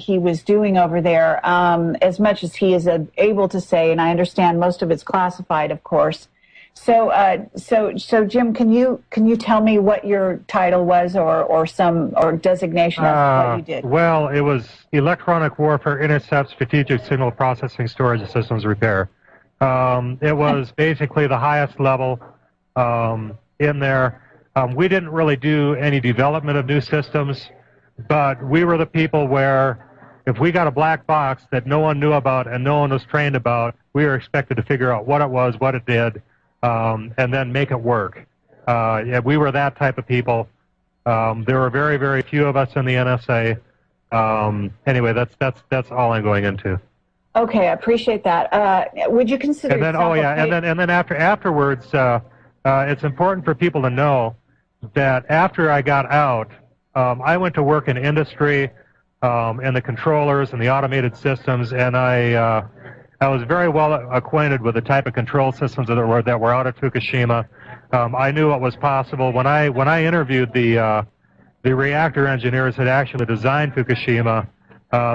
he was doing over there, as much as he is able to say, and I understand most of it's classified, of course. So, Jim, can you tell me what your title was, or designation of what you did? Well, it was Electronic Warfare Intercept Strategic Signal Processing Storage Systems Repair. It was basically the highest level in there. We didn't really do any development of new systems, but we were the people where if we got a black box that no one knew about and no one was trained about, we were expected to figure out what it was, what it did, and then make it work. Yeah, we were that type of people. There were very, very few of us in the NSA. Anyway, that's all I'm going into. Okay, I appreciate that. Would you consider? And then, and then afterwards, it's important for people to know that after I got out, I went to work in industry, and the controllers and the automated systems, and I was very well acquainted with the type of control systems that were out at Fukushima. I knew what was possible. When I interviewed the reactor engineers that actually designed Fukushima,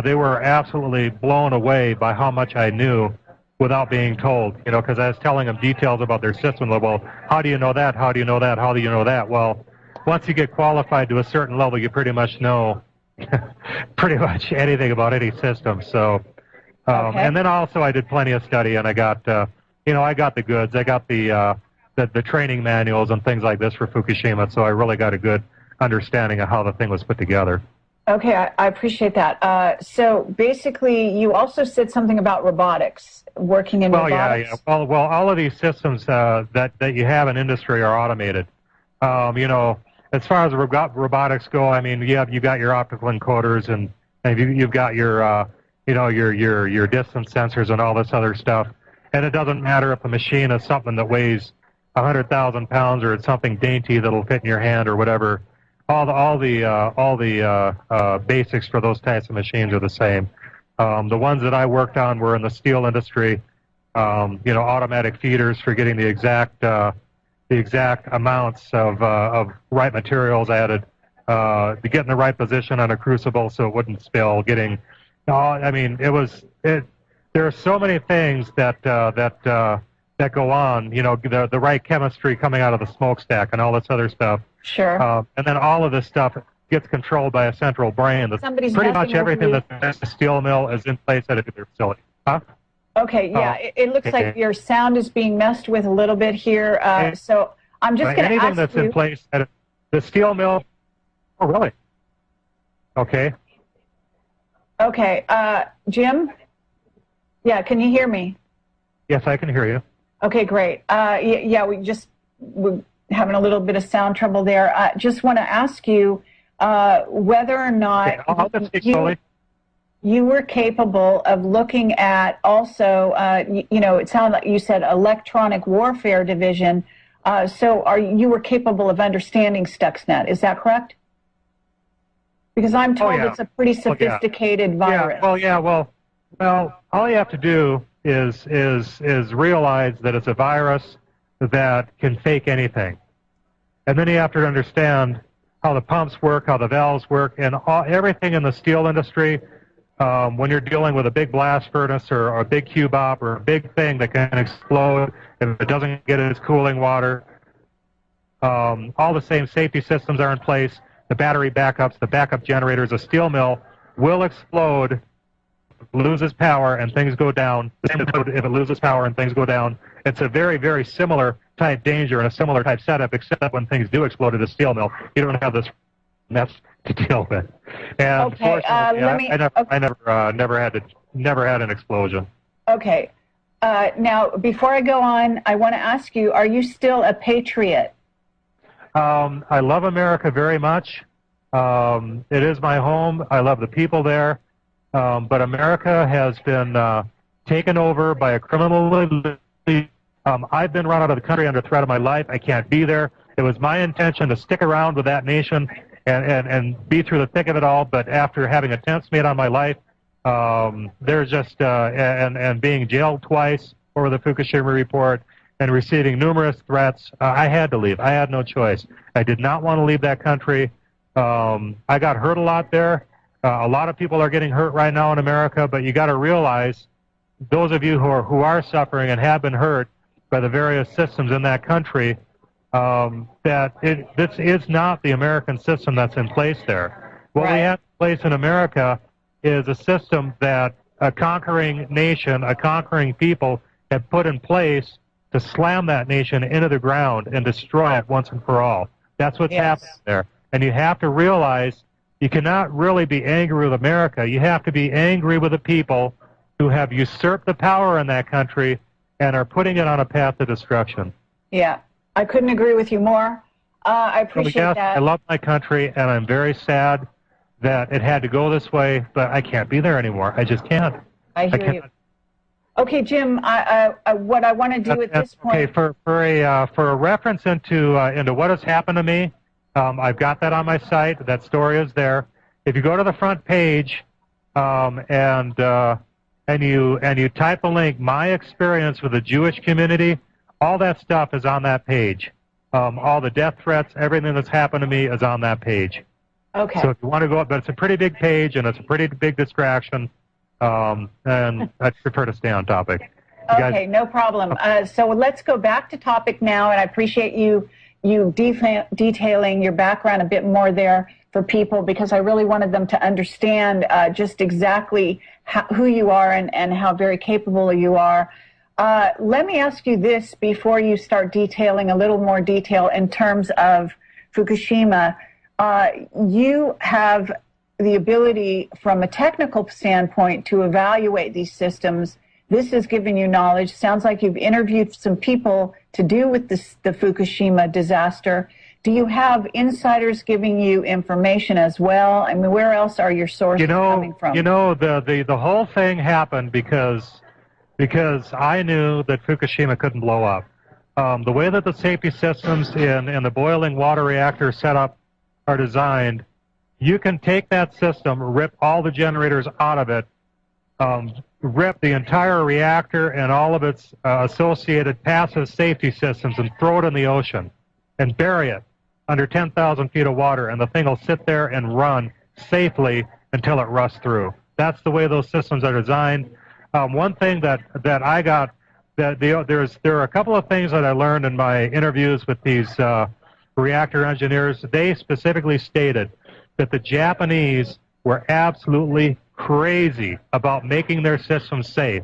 they were absolutely blown away by how much I knew without being told. You know, because I was telling them details about their system. Well, how do you know that? How do you know that? How do you know that? Well, once you get qualified to a certain level, you pretty much know pretty much anything about any system. So, and then also I did plenty of study, and I got, I got the goods. I got the training manuals and things like this for Fukushima. So I really got a good understanding of how the thing was put together. Okay, I appreciate that. So basically, you also said something about robotics, working in robotics. Yeah. Well, all of these systems that you have in industry are automated. As far as robotics go, I mean, you got your optical encoders, and you've got your your distance sensors and all this other stuff. And it doesn't matter if a machine is something that weighs 100,000 pounds or it's something dainty that'll fit in your hand or whatever. All the basics for those types of machines are the same. The ones that I worked on were in the steel industry. Automatic feeders for getting the exact amounts of right materials added, to get in the right position on a crucible so it wouldn't spill. There are so many things that go on. The right chemistry coming out of the smokestack and all this other stuff. Sure. And then all of this stuff gets controlled by a central brain. Pretty much everything that's a steel mill is in place at a nuclear facility. Huh? Okay, yeah. It looks like your sound is being messed with a little bit here. So I'm just going to ask anything that's in place at the steel mill. Oh, really? Okay. Okay. Jim? Yeah, can you hear me? Yes, I can hear you. Okay, great. We're having a little bit of sound trouble there. I just want to ask you whether or not you were capable of looking at also, it sounded like you said Electronic Warfare Division. So you were capable of understanding Stuxnet, is that correct? Because I'm told it's a pretty sophisticated virus. Well, all you have to do is realize that it's a virus that can fake anything. And then you have to understand how the pumps work, how the valves work, and everything in the steel industry. When you're dealing with a big blast furnace or a big cube op or a big thing that can explode if it doesn't get its cooling water, all the same safety systems are in place. The battery backups, the backup generators, a steel mill will explode, loses power, and things go down. If it loses power and things go down, it's a very, very similar type danger and a similar type setup, except when things do explode at a steel mill, you don't have this mess to deal with. And fortunately, I never had an explosion. Okay. Now, before I go on, I want to ask you: are you still a patriot? I love America very much. It is my home. I love the people there. But America has been taken over by a criminal elite. I've been run out of the country under threat of my life. I can't be there. It was my intention to stick around with that nation and be through the thick of it all. But after having attempts made on my life, there's just and being jailed twice over the Fukushima report and receiving numerous threats, I had to leave. I had no choice. I did not want to leave that country. I got hurt a lot there. A lot of people are getting hurt right now in America, but you got to realize, those of you who are suffering and have been hurt by the various systems in that country, that this is not the American system that's in place there. What we have in place in America is a system that a conquering nation, a conquering people have put in place to slam that nation into the ground and destroy it once and for all. That's what's happening there. And you have to realize you cannot really be angry with America. You have to be angry with the people who have usurped the power in that country and are putting it on a path to destruction. Yeah, I couldn't agree with you more. I appreciate that. I love my country, and I'm very sad that it had to go this way, but I can't be there anymore. I just can't. I hear you. Okay, Jim, what I want to do at this point... Okay, for a reference into what has happened to me, I've got that on my site. That story is there. If you go to the front page and you type the link, my experience with the Jewish community, all that stuff is on that page. All the death threats, everything that's happened to me is on that page. Okay. So if you want to go up, but it's a pretty big page and it's a pretty big distraction, and I'd prefer to stay on topic. Okay, no problem. So let's go back to topic now, and I appreciate you detailing your background a bit more there for people, because I really wanted them to understand just exactly who you are and how very capable you are. Let me ask you this before you start detailing a little more detail in terms of Fukushima. You have the ability from a technical standpoint to evaluate these systems. This has given you knowledge. Sounds like you've interviewed some people to do with the Fukushima disaster. Do you have insiders giving you information as well? I mean, where else are your sources coming from? The whole thing happened because I knew that Fukushima couldn't blow up. The way that the safety systems in the boiling water reactor setup are designed, you can take that system, rip all the generators out of it, rip the entire reactor and all of its associated passive safety systems and throw it in the ocean and bury it under 10,000 feet of water, and the thing will sit there and run safely until it rusts through. That's the way those systems are designed. One thing that I got, there are a couple of things that I learned in my interviews with these reactor engineers. They specifically stated that the Japanese were absolutely crazy about making their systems safe.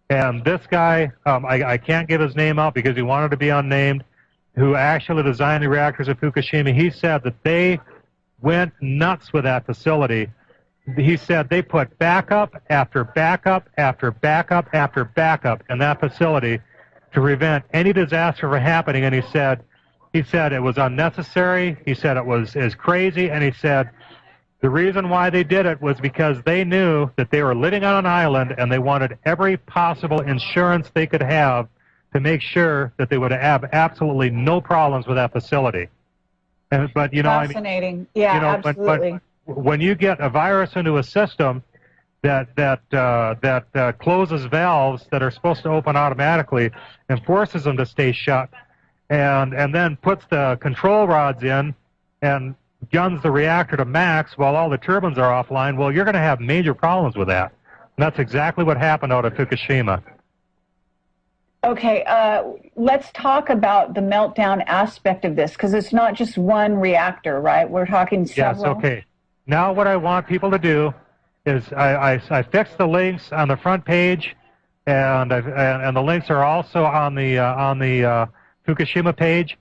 And this guy, I can't give his name out because he wanted to be unnamed, who actually designed the reactors at Fukushima, he said that they went nuts with that facility. He said they put backup after backup after backup after backup in that facility to prevent any disaster from happening. And he said it was unnecessary. He said it was crazy. And he said the reason why they did it was because they knew that they were living on an island and they wanted every possible insurance they could have to make sure that they would have absolutely no problems with that facility. But fascinating. I mean, yeah, absolutely. But when you get a virus into a system that closes valves that are supposed to open automatically and forces them to stay shut, and then puts the control rods in and guns the reactor to max while all the turbines are offline, well, you're going to have major problems with that. And that's exactly what happened out at Fukushima. Okay, let's talk about the meltdown aspect of this, because it's not just one reactor, right? We're talking several. Yes, okay. Now what I want people to do is I fixed the links on the front page, and the links are also on the Fukushima page.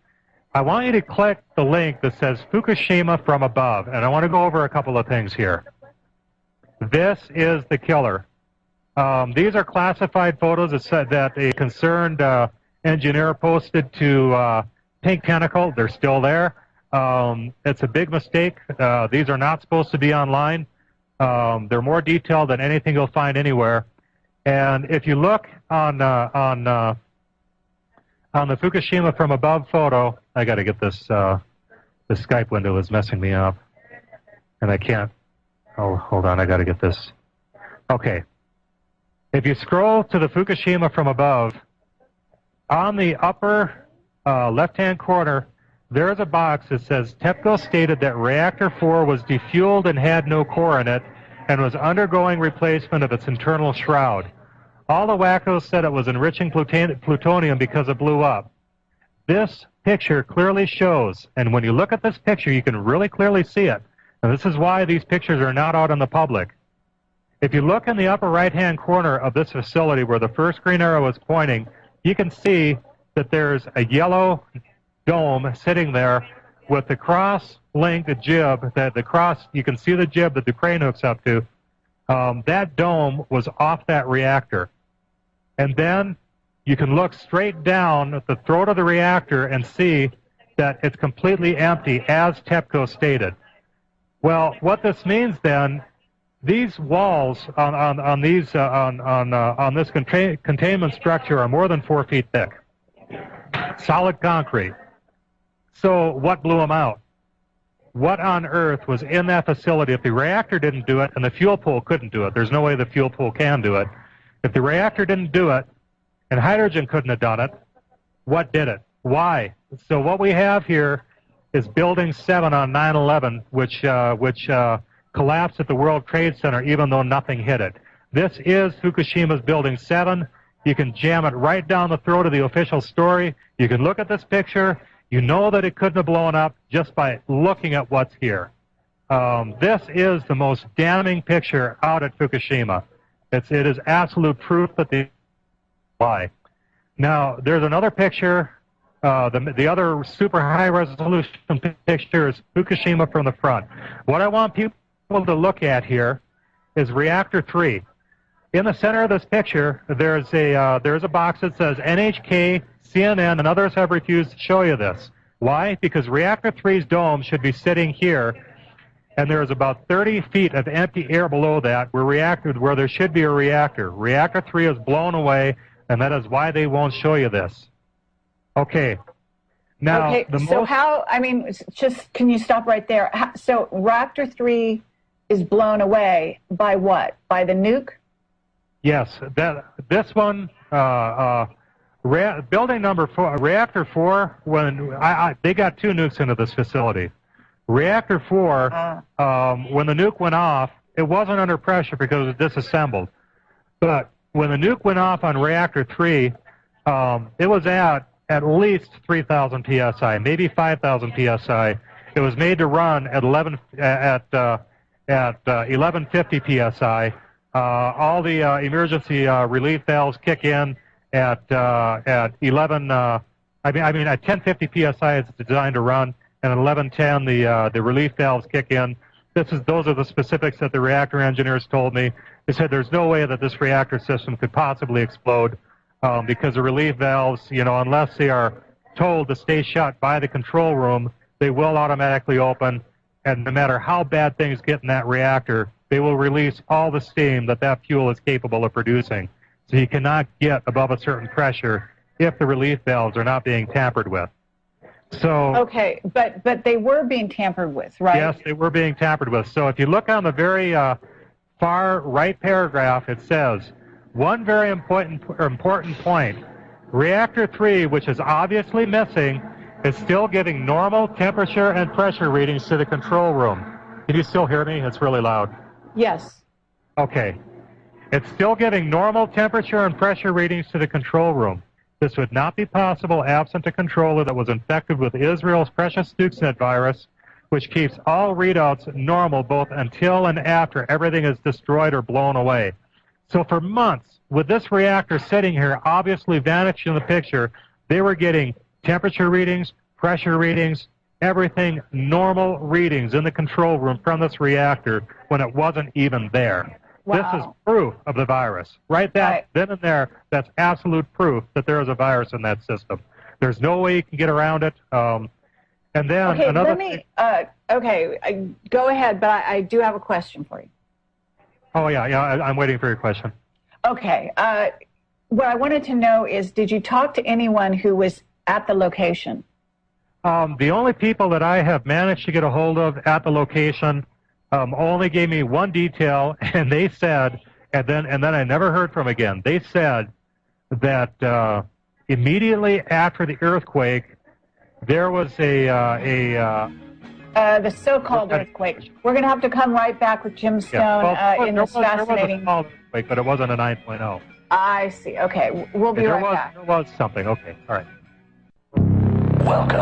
I want you to click the link that says Fukushima from above, and I want to go over a couple of things here. This is the killer. These are classified photos that a concerned engineer posted to Pink Tentacle. They're still there. It's a big mistake. These are not supposed to be online. They're more detailed than anything you'll find anywhere. And if you look on the Fukushima from above photo, I got to get this. The Skype window is messing me up, and I can't. Oh, hold on. I got to get this. Okay. If you scroll to the Fukushima from above, on the upper left-hand corner, there is a box that says TEPCO stated that Reactor 4 was defueled and had no core in it, and was undergoing replacement of its internal shroud. All the wackos said it was enriching plutonium because it blew up. This picture clearly shows, and when you look at this picture, you can really clearly see it. And this is why these pictures are not out in the public. If you look in the upper right-hand corner of this facility where the first green arrow is pointing, you can see that there's a yellow dome sitting there with the cross-linked jib, you can see the jib that the crane hooks up to. That dome was off that reactor. And then you can look straight down at the throat of the reactor and see that it's completely empty, as TEPCO stated. Well, what this means then, these walls on this containment structure are more than 4 feet thick, solid concrete. So what blew them out? What on earth was in that facility? If the reactor didn't do it and the fuel pool couldn't do it, there's no way the fuel pool can do it. If the reactor didn't do it and hydrogen couldn't have done it, what did it? Why? So what we have here is Building 7 on 9/11, which collapsed at the World Trade Center even though nothing hit it. This is Fukushima's Building 7. You can jam it right down the throat of the official story. You can look at this picture. You know that it couldn't have blown up just by looking at what's here. This is the most damning picture out at Fukushima. It is absolute proof that they lie. Now, there's another picture. The other super high resolution picture is Fukushima from the front. What I want people to look at here is Reactor 3. In the center of this picture, there's a box that says NHK, CNN, and others have refused to show you this. Why? Because Reactor 3's dome should be sitting here, and there's about 30 feet of empty air below that where there should be a reactor. Reactor 3 is blown away, and that is why they won't show you this. Okay. Now, can you stop right there? So Reactor 3 is blown away by what? By the nuke? Yes. This one, building number 4, Reactor 4, they got 2 nukes into this facility. Reactor 4, when the nuke went off, it wasn't under pressure because it was disassembled. But when the nuke went off on Reactor 3, it was at least 3,000 psi, maybe 5,000 psi. It was made to run at 1150 psi. All the emergency relief valves kick in at 1050 psi. It's designed to run, and at 1110 the relief valves kick in. Those are the specifics that the reactor engineers told me. They said there's no way that this reactor system could possibly explode because the relief valves, unless they are told to stay shut by the control room, they will automatically open, and no matter how bad things get in that reactor, they will release all the steam that fuel is capable of producing. So you cannot get above a certain pressure if the relief valves are not being tampered with. So okay, but they were being tampered with, right? Yes, they were being tampered with. So if you look on the very far right paragraph, it says, one very important point, Reactor 3, which is obviously missing, is still giving normal temperature and pressure readings to the control room. Can you still hear me? It's really loud. Yes. Okay. It's still giving normal temperature and pressure readings to the control room. This would not be possible absent a controller that was infected with Israel's precious Stuxnet virus, which keeps all readouts normal both until and after everything is destroyed or blown away. So for months, with this reactor sitting here obviously vanished in the picture, they were getting temperature readings, pressure readings, everything normal readings in the control room from this reactor when it wasn't even there. Wow. This is proof of the virus. Right then and there, that's absolute proof that there is a virus in that system. There's no way you can get around it. And then okay, another go ahead, but I do have a question for you. Oh, yeah, I'm waiting for your question. Okay. What I wanted to know is, did you talk to anyone who was at the location? The only people that I have managed to get a hold of at the location only gave me one detail, and they said, and then I never heard from again. They said that immediately after the earthquake, there was a The so-called earthquake. We're going to have to come right back with Jim Stone in this fascinating... There was a small earthquake, but it wasn't a 9.0. I see. Okay, we'll be right back. There was something. Okay, all right. Welcome.